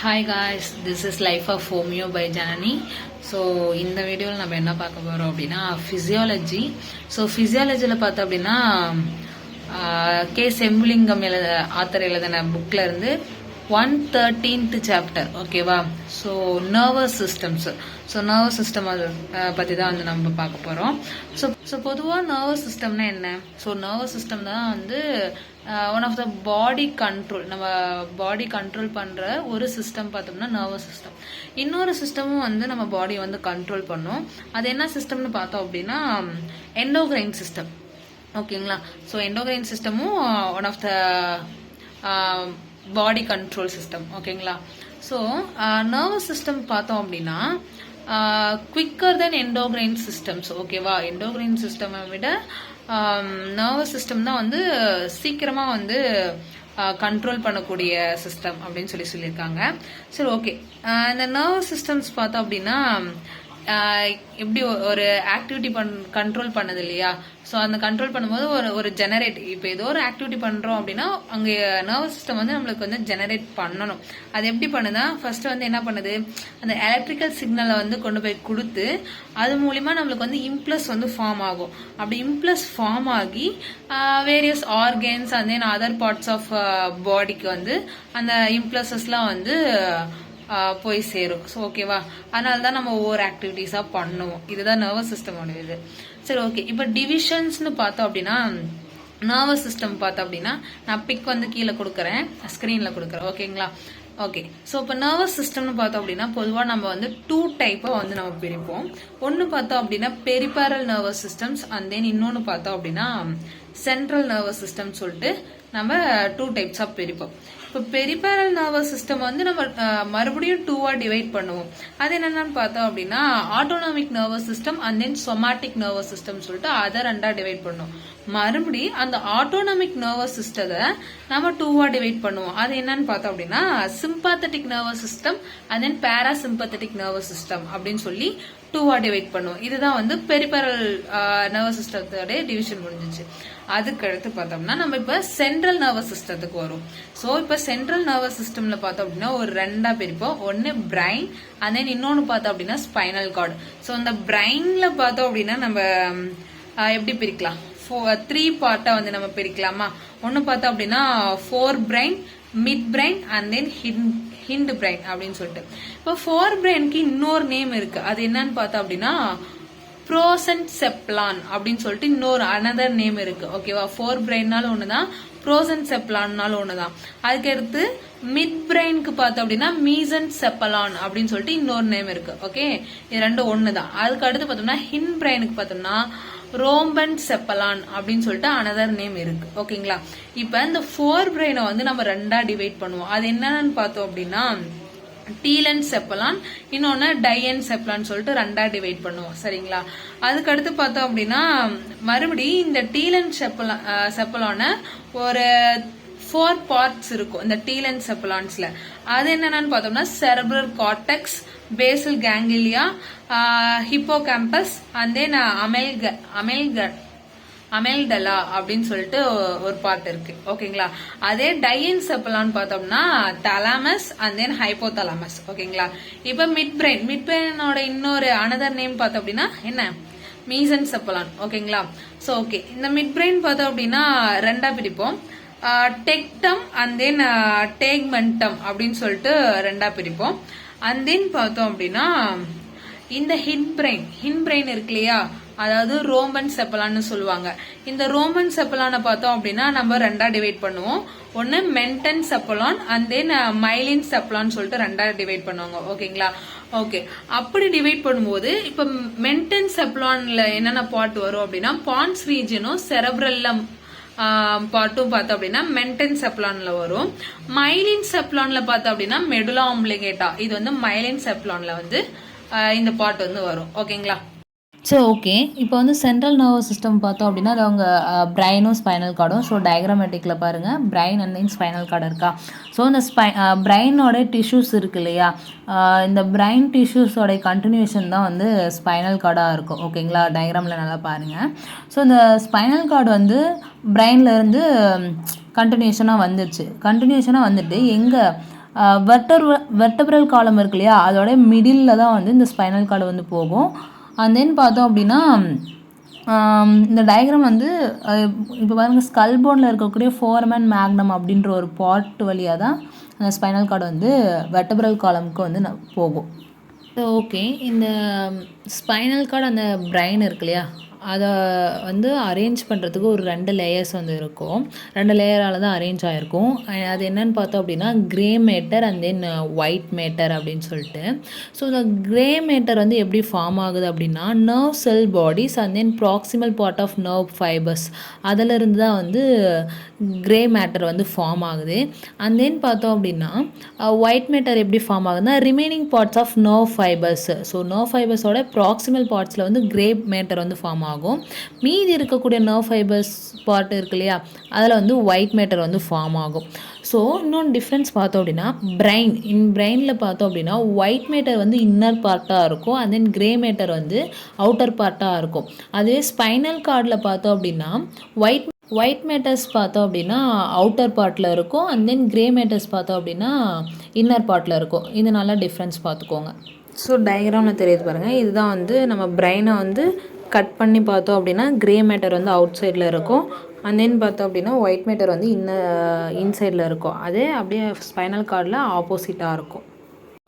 Hi guys, this is life of homeo by Janani. So இந்த வீடியோவில் நம்ம என்ன பார்க்க போகிறோம் அப்படின்னா ஃபிசியாலஜி. ஸோ ஃபிசியாலஜியில் பார்த்தோம் அப்படின்னா கே செம்புலிங்கம் ஆத்தர் எழுதின புக்கில் இருந்து 113th சாப்டர், ஓகேவா? So nervous systems. So nervous system பற்றி தான் வந்து நம்ம பார்க்க போகிறோம். ஸோ பொதுவாக நர்வஸ் சிஸ்டம்னா என்ன? ஸோ நர்வஸ் சிஸ்டம் தான் வந்து one of the body control, நம்ம பாடி கண்ட்ரோல் பண்ணுற ஒரு சிஸ்டம் பார்த்தோம்னா நர்வஸ் சிஸ்டம். இன்னொரு சிஸ்டமும் வந்து நம்ம பாடியை வந்து கண்ட்ரோல் பண்ணும். அது என்ன சிஸ்டம்னு பார்த்தோம் அப்படின்னா எண்டோக்ரைன் சிஸ்டம், ஓகேங்களா? ஸோ எண்டோக்ரைன் சிஸ்டமும் one of the body control system, ஓகேங்களா? ஸோ நர்வஸ் சிஸ்டம் பார்த்தோம் அப்படின்னா குவிக்கர் தென் எண்டோக்ரைன் சிஸ்டம்ஸ், ஓகேவா? எண்டோக்ரைன் சிஸ்டமை விட நர்வஸ் சிஸ்டம் தான் வந்து சீக்கிரமாக வந்து கண்ட்ரோல் பண்ணக்கூடிய சிஸ்டம் அப்படின்னு சொல்லியிருக்காங்க. சரி, ஓகே. இந்த நர்வஸ் சிஸ்டம்ஸ் பார்த்தோம் அப்படின்னா எப்படி ஒரு ஆக்டிவிட்டி கண்ட்ரோல் பண்ணது இல்லையா? ஸோ அந்த கண்ட்ரோல் பண்ணும்போது ஒரு ஜெனரேட், இப்போ ஏதோ ஒரு ஆக்டிவிட்டி பண்ணுறோம் அப்படின்னா அங்கே நர்வஸ் சிஸ்டம் வந்து நம்மளுக்கு வந்து ஜெனரேட் பண்ணணும். அது எப்படி பண்ணுதா? ஃபர்ஸ்ட் வந்து என்ன பண்ணுது, அந்த எலக்ட்ரிக்கல் சிக்னலை வந்து கொண்டு போய் கொடுத்து அது மூலிமா நம்மளுக்கு வந்து இம்ப்ளஸ் வந்து ஃபார்ம் ஆகும். அப்படி இம்ப்ளஸ் ஃபார்ம் ஆகி various organs and then other parts of பாடிக்கு வந்து அந்த இம்ப்ளஸஸ்லாம் வந்து போய் சேரும். ஸோ ஓகேவா? அதனால தான் நம்ம ஒவ்வொரு ஆக்டிவிட்டிஸாக பண்ணுவோம். இதுதான் நர்வஸ் சிஸ்டமோட இது. சரி, ஓகே. இப்போ டிவிஷன்ஸ்னு பார்த்தோம் அப்படின்னா நர்வஸ் சிஸ்டம் பார்த்தோம் அப்படின்னா நான் பிக் வந்து கீழே கொடுக்குறேன், ஸ்க்ரீனில் கொடுக்குறேன், ஓகேங்களா? ஓகே. ஸோ இப்போ நர்வஸ் சிஸ்டம்னு பார்த்தோம் அப்படின்னா பொதுவாக நம்ம வந்து 2 டைப்பாக வந்து நம்ம பிரிப்போம். ஒன்று பார்த்தோம் அப்படின்னா பெரிபேரல் நர்வஸ் சிஸ்டம்ஸ் அண்ட் தென் இன்னொன்று பார்த்தோம் அப்படின்னா சென்ட்ரல் நர்வஸ் சிஸ்டம் சொல்லிட்டு நம்ம 2 டைப்ஸாக பிரிப்போம். இப்போ பெரிபேரல் நர்வஸ் சிஸ்டம் வந்து நம்ம மறுபடியும் 2வா டிவைட் பண்ணுவோம். அது என்னென்னு பார்த்தோம் அப்படின்னா autonomic nervous system and then somatic nervous system சொல்லிட்டு அதை 2ஆ டிவைட் பண்ணுவோம். மறுபடியும் அந்த ஆட்டோனாமிக் நர்வஸ் சிஸ்டத்தை நம்ம 2வா டிவைட் பண்ணுவோம். அது என்னன்னு பார்த்தோம் அப்படின்னா sympathetic nervous system and then parasympathetic nervous system அப்படின்னு சொல்லி 2வா டிவைட் பண்ணுவோம். இதுதான் வந்து பெரிபேரல் நர்வஸ் சிஸ்டத்தோட டிவிஷன் முடிஞ்சிச்சு. அதுக்கு அடுத்து பார்த்தோம்னா நம்ம இப்ப சென்ட்ரல் நர்வஸ் சிஸ்டத்துக்கு வரும். ஸோ இப்ப சென்ட்ரல் நர்வஸ் சிஸ்டம்ல பார்த்தோம் அப்படின்னா ஒரு 2ஆ பிரிப்போம். ஒன்னு பிரைன் அண்ட் தென் இன்னொன்னு பார்த்தோம் அப்படின்னா ஸ்பைனல் கார்டு. ஸோ இந்த பிரைன்ல பார்த்தோம் அப்படின்னா நம்ம எப்படி பிரிக்கலாம்? 3 பார்ட்டா வந்து நம்ம பிரிக்கலாமா? ஒன்னு பார்த்தோம் அப்படின்னா 4 brain, mid brain and then hind brain அப்படின்னு சொல்லிட்டு. இப்போ 4 பிரைனுக்கு இன்னொரு நேம் இருக்கு. அது என்னன்னு பார்த்தோம் அப்படின்னா ப்ரோசென்செப்லான் அப்படின்னு சொல்லிட்டு இன்னொரு அனதர் நேம் இருக்கு, ஓகேவா? 4 பிரைன்னாலும் ஒண்ணுதான், ப்ரோசென்செப்லான்னாலும் ஒண்ணுதான். அதுக்கு அடுத்து மிட் பிரைனுக்கு பார்த்தோம் அப்படின்னா மீசன்செப்பலான் அப்படின்னு சொல்லிட்டு இன்னொரு நேம் இருக்கு, ஓகே? இது ரெண்டும் ஒண்ணுதான். அதுக்கு அடுத்து பார்த்தோம்னா ஹிண்ட் பிரைனுக்கு பார்த்தோம்னா ரோம்பன் செப்பலான் அப்படின்னு சொல்லிட்டு அனதர் நேம் இருக்கு, ஓகேங்களா? இப்ப இந்த 4 பிரைனை வந்து நம்ம 2ஆ டிவைட் பண்ணுவோம். அது என்னன்னு பார்த்தோம் அப்படின்னா டீலன் செப்பலான், இன்னொன்னு டையன் செப்பலான் சொல்லிட்டு 2ஆ டிவைட் பண்ணுவோம், சரிங்களா? அதுக்கு அடுத்து பார்த்தோம் அப்படின்னா மறுபடியும் இந்த டீலன் செப்பலான ஒரு 4 பார்ட்ஸ் இருக்கும் இந்த டீலன் செப்பலான்ஸ்ல. அது என்னன்னு பார்த்தோம்னா cerebral cortex, basal ganglia, hippocampus and then amygdala அப்படின்னு சொல்லிட்டு ஒரு பார்ட் இருக்கு, ஓகேங்களா? அதே டையன்செப்பலான் பார்த்தோம்னா தலாமஸ் அண்ட் தென் ஹைப்போதலாமஸ், ஓகேங்களா? இப்ப மிட் பிரெயினோட இன்னொரு அனதர் நேம் பார்த்தோம் அப்படின்னா என்ன? மீசன்செப்பலான், ஓகேங்களா? ஸோ ஓகே, இந்த மிட் பிரெயின் பார்த்தோம் அப்படின்னா 2ஆ பிரிப்போம். டெக்டம் அண்ட் தென் டேக்மெண்டம் அப்படின்னு சொல்லிட்டு 2ஆ பிரிப்போம். அண்ட் தென் பார்த்தோம் அப்படின்னா இந்த ஹிண்ட் பிரெயின் இருக்கு இல்லையா, அதாவது ரோமன் செப்பலான்னு சொல்லுவாங்க. இந்த ரோமன் செப்பலான பார்த்தோம் அப்படின்னா நம்ம 2ஆ டிவைட் பண்ணுவோம். ஒன்னு மென்டன் செப்பலான் அண்ட் தென் மைலின் செப்பலான்னு சொல்லிட்டு 2ஆ டிவைட் பண்ணுவாங்க, ஓகேங்களா? ஓகே, அப்படி டிவைட் பண்ணும்போது இப்ப மென்டன் செப்பலான்ல என்னென்ன பார்ட் வரும் அப்படின்னா பான்ஸ் ரீஜனும் செரெப்ரல்லம் பார்ட்டும் பார்த்தோம் அப்படின்னா மென்டன் செப்லான்ல வரும். மைலின் செப்லான்ல பார்த்தோம் அப்படின்னா மெடுலா ஆம்ப்ளிகேட்டா, இது வந்து மைலின் செப்லான்ல வந்து இந்த பார்ட் வந்து வரும், ஓகேங்களா? ஸோ ஓகே, இப்போ வந்து சென்ட்ரல் நர்வஸ் சிஸ்டம் பார்த்தோம் அப்படின்னா அது அவங்க பிரைனும் ஸ்பைனல் கார்டும். ஸோ டயக்ராமேட்டிக்கில் பாருங்கள், brain and then spinal cord இருக்கா. ஸோ இந்த பிரைனோட டிஷ்யூஸ் இருக்கு இல்லையா, இந்த பிரைன் டிஷ்யூஸோடைய கண்டினியூஷன் தான் வந்து ஸ்பைனல் கார்டாக இருக்கும், ஓகேங்களா? டயக்ராமில் நல்லா பாருங்கள். ஸோ இந்த ஸ்பைனல் கார்டு வந்து பிரைன்லேருந்து கண்டினியூஷனாக வந்துட்டு எங்கே வெர்டபிரல் காலம் இருக்கு இல்லையா, அதோட மிடில் தான் வந்து இந்த ஸ்பைனல் கார்டு வந்து போகும். அண்ட் தென் பார்த்தோம் அப்படின்னா இந்த டயக்ராம் வந்து இப்போ பாருங்கள், ஸ்கல் போனில் இருக்கக்கூடிய ஃபோரமன் மேக்னம் அப்படின்ற ஒரு பார்ட் வழியாக தான் அந்த ஸ்பைனல் கார்டு வந்து வெர்டபிரல் காலமுக்கு வந்து போகும். ஓகே, இந்த ஸ்பைனல் கார்டு அந்த பிரைன் இருக்கு இல்லையா, அதை வந்து அரேஞ்ச் பண்ணுறதுக்கு ஒரு 2 லேயர்ஸ் வந்து இருக்கும். 2 லேயரால் தான் அரேஞ்ச் ஆகிருக்கும். அது என்னென்னு பார்த்தோம் அப்படின்னா grey matter and then white matter அப்படின்னு சொல்லிட்டு. ஸோ இந்த கிரே மேட்டர் வந்து எப்படி ஃபார்ம் ஆகுது அப்படின்னா nerve cell bodies and then proximal part of nerve fibres அதிலிருந்து தான் வந்து கிரே மேட்டர் வந்து ஃபார்ம் ஆகுது. அண்ட் தென் பார்த்தோம் அப்படின்னா ஒயிட் மேட்டர் எப்படி ஃபார்ம் ஆகுதுன்னா remaining parts of nerve fibres. So nerve ஃபைபர்ஸோட ப்ராக்சிமல் பார்ட்ஸில் வந்து கிரே மேட்டர் வந்து ஃபார்ம் ஆகும். மீதி இருக்கக்கூடிய நர்வ் ஃபைபர்ஸ் பார்ட் இருக்கு இல்லையா, அதில் வந்து ஒயிட் மேட்டர் வந்து ஃபார்ம் ஆகும். ஸோ இன்னொன்று டிஃப்ரென்ஸ் பார்த்தோம் அப்படின்னா பிரெயினில் பார்த்தோம் அப்படின்னா ஒயிட் மேட்டர் வந்து இன்னர் பார்ட்டாக இருக்கும் அண்ட் தென் கிரே மேட்டர் வந்து அவுட்டர் பார்ட்டாக இருக்கும். அதுவே ஸ்பைனல் கார்டில் பார்த்தோம் அப்படின்னா ஒயிட் மேட்டர்ஸ் பார்த்தோம் அப்படின்னா அவுட்டர் பார்ட்டில் இருக்கும் அண்ட் தென் கிரே மேட்டர்ஸ் பார்த்தோம் அப்படின்னா இன்னர் பார்ட்டில் இருக்கும். இது நல்லா டிஃப்ரென்ஸ் பார்த்துக்கோங்க. ஸோ டயக்ராமில் தெரியுது பாருங்கள், இதுதான் வந்து நம்ம பிரெயினை வந்து கட் பண்ணி பார்த்தோம் அப்படின்னா கிரே மேட்டர் வந்து அவுட் சைடில் இருக்கும் அண்ட் தென் பார்த்தோம் அப்படின்னா ஒயிட் மேட்டர் வந்து இன்சைடில் இருக்கும். அதே அப்படியே ஸ்பைனல் கார்டில் ஆப்போசிட்டாக இருக்கும்.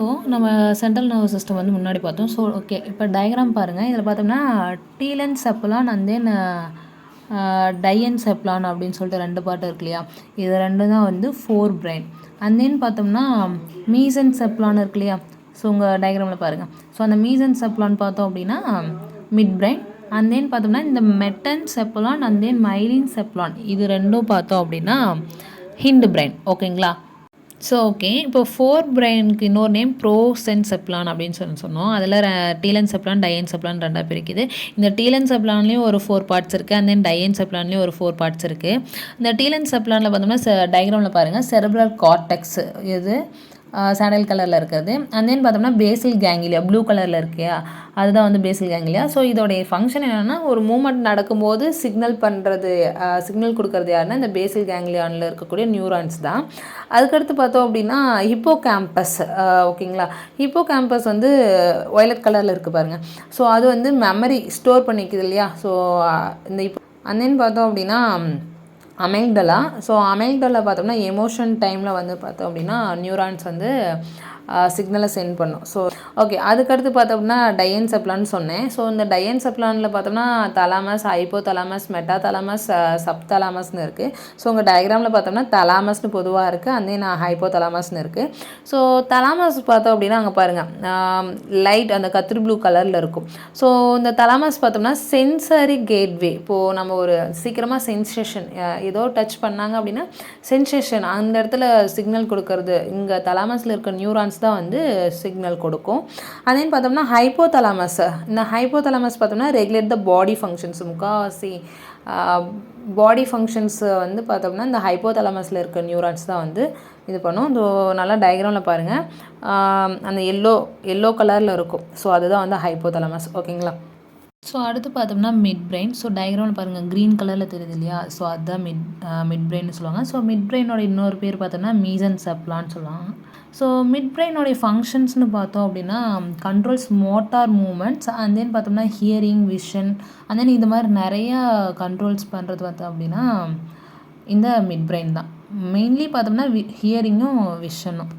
ஸோ நம்ம சென்ட்ரல் நர்வஸ் சிஸ்டம் வந்து முன்னாடி பார்த்தோம். ஸோ ஓகே, இப்போ டயக்ராம் பாருங்கள். இதில் பார்த்தோம்னா டீலன் செப்பலான் அண்ட் தென் டையன் செப்லான் அப்படின்னு சொல்லிட்டு 2 பார்ட் இருக்கு இல்லையா, இது 2 தான் வந்து ஃபோர் பிரெயின். அண்ட் தென் பார்த்தோம்னா மீசன் செப்லான் இருக்கு இல்லையா, ஸோ உங்கள் டயக்ராமில் பாருங்கள். ஸோ அந்த மீசன் செப்லான் பார்த்தோம் அப்படின்னா மிட் பிரெயின். அண்ட் தென் பார்த்தோம்னா இந்த மெட்டன் செப்லான் அண்ட் தென் மைலின் செப்லான் இது 2ம் பார்த்தோம் அப்படின்னா ஹிண்ட் பிரெயின். ஓகேங்களா? ஸோ ஓகே, இப்போ ஃபோர் பிரெயினுக்கு இன்னொரு நேம் ப்ரோசென்செப்லான் அப்படின்னு சொன்னோம். அதில் டீலன் செப்லான் டையன் செப்லான் 2ஆக பிரிக்குது. இந்த டீலன் செப்லான்லேயும் ஒரு 4 பார்ட்ஸ் இருக்குது அண்ட் தென் டையன் செப்லான்லேயும் ஒரு 4 பார்ட்ஸ் இருக்குது. இந்த டீலன் செப்லானில் பார்த்தோம்னா டயக்ராமில் பாருங்கள், செரெப்ரல் கார்டெக்ஸ் இது சாண்டல் கலரில் இருக்கிறது. அண்ட் தென் பார்த்தோம்னா பேசில் கேங்கிலியா ப்ளூ கலரில் இருக்கியா, அதுதான் வந்து பேசில் கேங்கிலியா. ஸோ இதோடைய ஃபங்க்ஷன் என்னென்னா ஒரு மூமெண்ட் நடக்கும்போது சிக்னல் கொடுக்கறது யாருன்னா இந்த பேசில் கேங்கிலியானில் இருக்கக்கூடிய நியூரான்ஸ் தான். அதுக்கடுத்து பார்த்தோம் அப்படின்னா ஹிப்போ கேம்பஸ். ஓகேங்களா, ஹிப்போ கேம்பஸ் வந்து வயலட் கலரில் இருக்குது பாருங்கள். ஸோ அது வந்து மெமரி ஸ்டோர் பண்ணிக்குது இல்லையா. ஸோ இந்த இப்போ அண்ட் தென் பார்த்தோம் அப்படின்னா அமெக்டலா. ஸோ அமெக்டலா பார்த்தோம்னா எமோஷன் டைமில் வந்து பார்த்தோம் அப்படின்னா நியூரான்ஸ் வந்து சிக்னலை சென்ட் பண்ணும். ஸோ ஓகே, அதுக்கடுத்து பார்த்தோம்னா டையன் செப்லான்னு சொன்னேன். ஸோ இந்த டையன் செப்லானில் பார்த்தோம்னா தலாமஸ், ஹைப்போதலாமஸ், மெட்டாதலாமஸ், சப்தலாமஸ்னு இருக்குது. ஸோ உங்கள் டயக்ராமில் பார்த்தோம்னா தலாமஸ்னு பொதுவாக இருக்குது அண்ட் தென் ஹைப்போதலாமஸ்னு இருக்குது. ஸோ தலாமஸ் பார்த்தோம் அப்படின்னா அங்கே பாருங்கள் லைட் அந்த கத்திரி ப்ளூ கலரில் இருக்கும். ஸோ இந்த தலாமஸ் பார்த்தோம்னா சென்சரி கேட்வே. இப்போது நம்ம ஒரு சீக்கிரமாக சென்சேஷன் ஏதோ டச் பண்ணாங்க அப்படின்னா சென்சேஷன் அந்த இடத்துல சிக்னல் கொடுக்கறது இங்கே தலாமஸில் இருக்க நியூரான்ஸ் தான் வந்து சிக்னல் கொடுக்கும். அதேன்னு பார்த்தோம்னா ஹைப்போதலாமஸ். இந்த ஹைப்போதலாமஸ் பார்த்தோம்னா ரெகுலேட் த பாடி ஃபங்க்ஷன்ஸ். முக்கால்வாசி பாடி ஃபங்க்ஷன்ஸ் வந்து பார்த்தோம்னா இந்த ஹைப்போதலாமஸில் இருக்க நியூரான்ஸ் தான் வந்து இது பண்ணும். இந்த நல்லா டயக்ராமில் பாருங்கள், அந்த எல்லோ கலரில் இருக்கும். ஸோ அதுதான் வந்து ஹைப்போதலாமஸ். ஓகேங்களா? ஸோ அடுத்து பார்த்தோம்னா மிட் பிரெயின். ஸோ டயக்ராமில் பாருங்கள் க்ரீன் கலரில் தெரியுது இல்லையா, ஸோ அதுதான் மிட் பிரெயின் சொல்லுவாங்க. ஸோ மிட் பிரெயினோட இன்னொரு பேர் பார்த்தோம்னா மீசன் செப்லான்னு சொல்லுவாங்க. ஸோ மிட் பிரெயினோடைய ஃபங்க்ஷன்ஸ்னு பார்த்தோம் அப்படின்னா controls motor moments and then பார்த்தோம்னா ஹியரிங், விஷன் அண்ட் தென் இது மாதிரி நிறையா கண்ட்ரோல்ஸ் பண்ணுறது பார்த்தோம் அப்படின்னா இந்த மிட் பிரெயின் தான். மெயின்லி பார்த்தோம்னா ஹியரிங்கும் விஷனும்.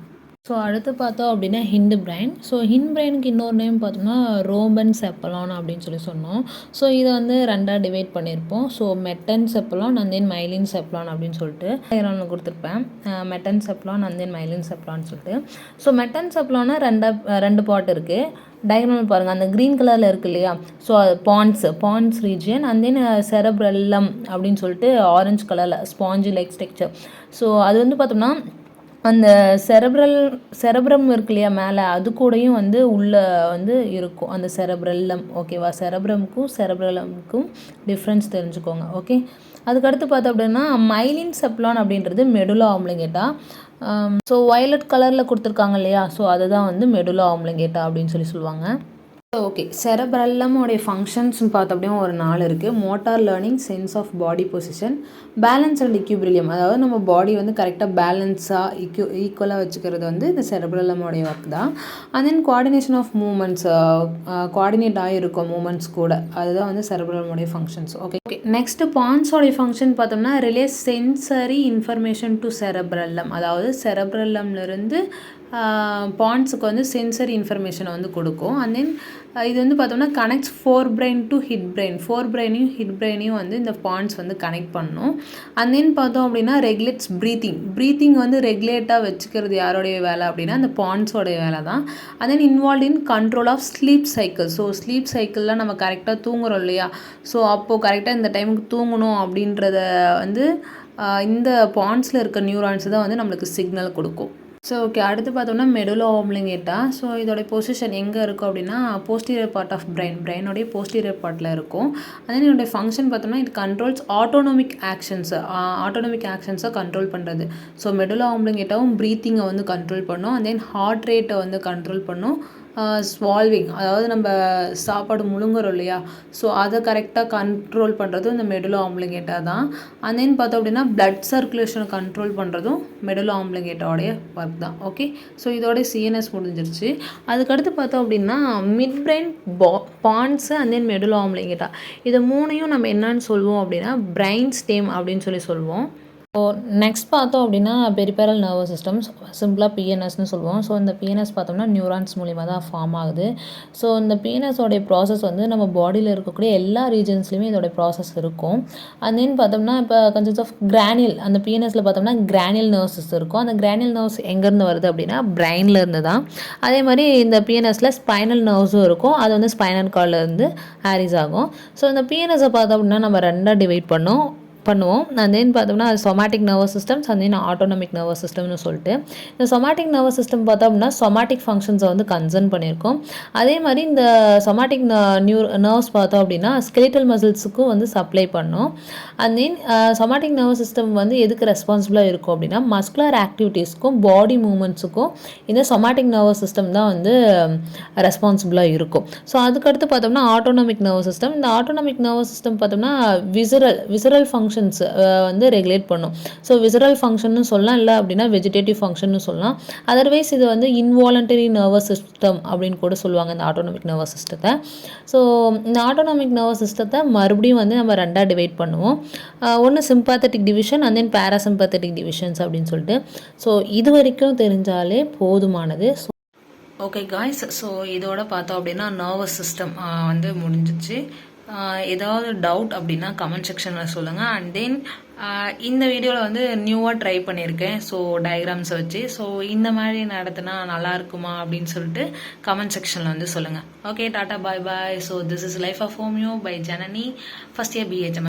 ஸோ அடுத்து பார்த்தோம் அப்படின்னா ஹிண்ட் பிரெயின். ஸோ ஹிண்ட் பிரெயினுக்கு இன்னொரு நேம் பார்த்தோம்னா ரோமன் செப்பலான் அப்படின்னு சொன்னோம். ஸோ இதை வந்து 2ஆக டிவைட் பண்ணியிருப்போம். ஸோ மெட்டன் செப்பலான் அண்ட் தென் மைலின் செப்பலான் அப்படின்னு சொல்லிட்டு டயக்ராமில் கொடுத்துருப்பேன். மெட்டன் செப்பலான் அண்ட் தென் மைலின் செப்பலான்னு சொல்லிட்டு. ஸோ மெட்டன் செப்பலான்னா 2 பார்ட் இருக்குது. டயக்ராமில் பாருங்கள், அந்த க்ரீன் கலரில் இருக்குது இல்லையா, ஸோ பான்ஸ் ரீஜியன் அண்ட் தென் செரப்ரல்லம் அப்படின்னு சொல்லிட்டு ஆரஞ்சு கலரில் ஸ்பாஞ்சி லைக் ஸ்ட்ரக்சர். ஸோ அது வந்து பார்த்தோம்னா அந்த செரப்ரம் இருக்கு இல்லையா மேலே, அது கூடயும் வந்து உள்ளே வந்து இருக்கும் அந்த செரப்ரல்லம். ஓகேவா? செரப்ரல்லமுக்கும் டிஃப்ரென்ஸ் தெரிஞ்சுக்கோங்க. ஓகே, அதுக்கடுத்து பார்த்தோம் அப்படின்னா மைலின் செப்லான் அப்படின்றது மெடுலா ஆம்லிங்கேட்டா. ஸோ வயலட் கலரில் கொடுத்துருக்காங்க இல்லையா, ஸோ அதுதான் வந்து மெடுலா ஆம்லிங்கேட்டா அப்படின்னு சொல்லுவாங்க. ஓகே, செரப்ரல்லமோடைய ஃபங்க்ஷன்ஸ்னு பார்த்தோம் அப்படின்னா ஒரு 4 இருக்குது. Motor learning, sense of body position, balance and equilibrium, அதாவது நம்ம பாடி வந்து கரெக்டாக பேலன்ஸாக ஈக்குவலாக வச்சுக்கிறது வந்து இந்த செரப்ரல்லமோடைய ஒர்க் தான். And then coordination of movements, coordinate ஆகிருக்கும் மூமெண்ட்ஸ் கூட, அதுதான் வந்து செரப்ரல்லமோடைய ஃபங்க்ஷன்ஸ். ஓகே ஓகே நெக்ஸ்ட்டு பான்ஸோடைய ஃபங்க்ஷன் பார்த்தோம்னா relays sensory information to cerebellum, அதாவது செரப்ரல்லம்லேருந்து பான்ஸுக்கு வந்து சென்சரி இன்ஃபர்மேஷனை வந்து கொடுக்கும். அண்ட் தென் இது வந்து பார்த்தோம்னா connects forebrain to hindbrain, ஃபோர் பிரெயினையும் ஹிட் பிரெயினையும் வந்து இந்த பான்ஸ் வந்து கனெக்ட் பண்ணணும். அண்ட் தென் பார்த்தோம் அப்படின்னா ரெகுலேட்ஸ் ப்ரீத்திங் வந்து ரெகுலேட்டாக வச்சுக்கிறது யாரோடைய வேலை அப்படின்னா அந்த பான்ஸோடைய வேலை தான். And then involve in control of sleep cycle. So sleep சைக்கிளில் நம்ம கரெக்டாக தூங்குறோம் இல்லையா, ஸோ அப்போது கரெக்டாக இந்த டைமுக்கு தூங்கணும் அப்படின்றத வந்து இந்த பான்ஸில் இருக்க நியூரான்ஸ் தான் வந்து நம்மளுக்கு சிக்னல் கொடுக்கும். ஸோ ஓகே, அடுத்து பார்த்தோம்னா மெடுலா ஆம்லிங்கேட்டா. ஸோ இதோடைய பொசிஷன் எங்கே இருக்கும் அப்படின்னா போஸ்டீரியர் பார்ட் ஆஃப் பிரெயினோடைய போஸ்டீரியர் பார்ட்டில் இருக்கும். அதே இதோடைய ஃபங்க்ஷன் பார்த்தோம்னா இது கண்ட்ரோல்ஸ் ஆட்டோனமிக் ஆக்ஷன்ஸை கண்ட்ரோல் பண்ணுறது. ஸோ மெடுலா ஆம்லிங்கேட்டாவும் ப்ரீத்திங்கை வந்து கண்ட்ரோல் பண்ணும். அண்ட் தென் ஹார்ட் ரேட்டை வந்து கண்ட்ரோல் பண்ணும். ஸ்வால்விங், அதாவது நம்ம சாப்பாடு முழுங்குறோம் இல்லையா, ஸோ அதை கரெக்டாக கண்ட்ரோல் பண்ணுறதும் இந்த மெடுலா ஆம்லிங்கேட்டா தான். அண்ட் தென் பார்த்தோம் அப்படின்னா பிளட் சர்க்குலேஷனை கண்ட்ரோல் பண்ணுறதும் மெடுலா ஆம்லிங்கேட்டாவோடைய ஒர்க் தான். ஓகே, ஸோ இதோட சிஎன்எஸ் முடிஞ்சிருச்சு. அதுக்கடுத்து பார்த்தோம் அப்படின்னா midbrain, pons and then medulla oblongata, இதை மூணையும் நம்ம என்னன்னு சொல்லுவோம் அப்படின்னா பிரெயின் ஸ்டெம் அப்படின்னு சொல்லுவோம். ஸோ நெக்ஸ்ட் பார்த்தோம் அப்படின்னா பெரிபெரல் நர்வஸ் சிஸ்டம்ஸ், சிம்பிளாக பிஎன்எஸ்னு சொல்லுவோம். ஸோ இந்த பிஎன்எஸ் பார்த்தோம்னா நியூரான்ஸ் மூலிமா தான் ஃபார்ம் ஆகுது. ஸோ இந்த பிஎன்எஸோடைய ப்ராசஸ் வந்து நம்ம பாடியில் இருக்கக்கூடிய எல்லா ரீஜன்ஸ்லையுமே இதோடைய ப்ராசஸ் இருக்கும். அண்ட் தென் பார்த்தோம்னா இப்போ கன்சிஸ்ட் ஆஃப் கிரானியல், அந்த பிஎன்எஸில் பார்த்தோம்னா கிரானியல் நர்வஸ் இருக்கும். அந்த கிரானியல் நர்வ்ஸ் எங்கேருந்து வருது அப்படின்னா பிரெயினில் இருந்து தான். அதே மாதிரி இந்த பிஎன்எஸில் ஸ்பைனல் நர்வ்ஸும் இருக்கும், அது வந்து ஸ்பைனல் கார்ட்லேருந்து ஹேரிஸ் ஆகும். ஸோ இந்த பிஎன்எஸை பார்த்தோம் அப்படின்னா நம்ம 2 டிவைட் பண்ணுவோம். அண்ட் தென் பார்த்தோம்னா அது somatic nervous systems and then autonomic nervous சிஸ்டம்னு சொல்லிட்டு. இந்த சொமாட்டிக் நர்வஸ் சிஸ்டம் பார்த்தோம்னா சொமாட்டிக் ஃபங்க்ஷன்ஸை வந்து கன்சர்ன் பண்ணியிருக்கோம். அதே மாதிரி இந்த சொமாட்டிக் நர்வ்ஸ் பார்த்தோம் அப்படின்னா ஸ்கெலிட்டல் மசில்ஸுக்கும் வந்து சப்ளை பண்ணும். And then somatic nervous system வந்து எதுக்கு ரெஸ்பான்சிபிளாக இருக்கும் அப்படின்னா மஸ்குலர் ஆக்டிவிட்டீஸ்க்கும் பாடி மூமெண்ட்ஸுக்கும் இந்த சொமாட்டிக் நர்வஸ் சிஸ்டம் தான் வந்து ரெஸ்பான்சிபிளாக இருக்கும். ஸோ அதுக்கடுத்து பார்த்தோம்னா ஆட்டோனமிக் நர்வஸ் சிஸ்டம். இந்த ஆட்டோனமிக் நர்வஸ் சிஸ்டம் பார்த்தோம்னா விசரல் ஃபங்க்ஷன்ஸ் வந்து ரெகுலேட் பண்ணும். ஸோ விசரல் ஃபங்க்ஷன்னு சொல்லலாம், இல்லை அப்படின்னா வெஜிடேட்டிவ் ஃபங்க்ஷன்னு சொல்லலாம். அதர்வைஸ் இது வந்து இன்வாலண்டரி நர்வஸ் சிஸ்டம் அப்படின்னு கூட சொல்லுவாங்க இந்த ஆட்டோனமிக் நர்வஸ் சிஸ்டத்தை. ஸோ இந்த ஆட்டோனமிக் நர்வஸ் சிஸ்டத்தை மறுபடியும் வந்து நம்ம 2 டிவைட் பண்ணுவோம். ஒன்று sympathetic division and then parasympathetic divisions அப்படின்னு சொல்லிட்டு. ஸோ இது வரைக்கும் தெரிஞ்சாலே போதுமானது. ஓகே காய்ஸ், ஸோ இதோட பார்த்தோம் அப்படின்னா நர்வஸ் சிஸ்டம் வந்து முடிஞ்சிச்சு. ஏதாவது டவுட் அப்படின்னா கமெண்ட் செக்ஷனில் சொல்லுங்கள். அண்ட் தென் இந்த வீடியோவில் வந்து நியூவாக ட்ரை பண்ணியிருக்கேன், ஸோ டயக்ராம்ஸை வச்சு. ஸோ இந்த மாதிரி நடத்தினா நல்லா இருக்குமா அப்படின்னு சொல்லிட்டு கமெண்ட் செக்ஷனில் வந்து சொல்லுங்கள். Okay, tata, bye bye. So this is life of homeo by Janani, first year BHM.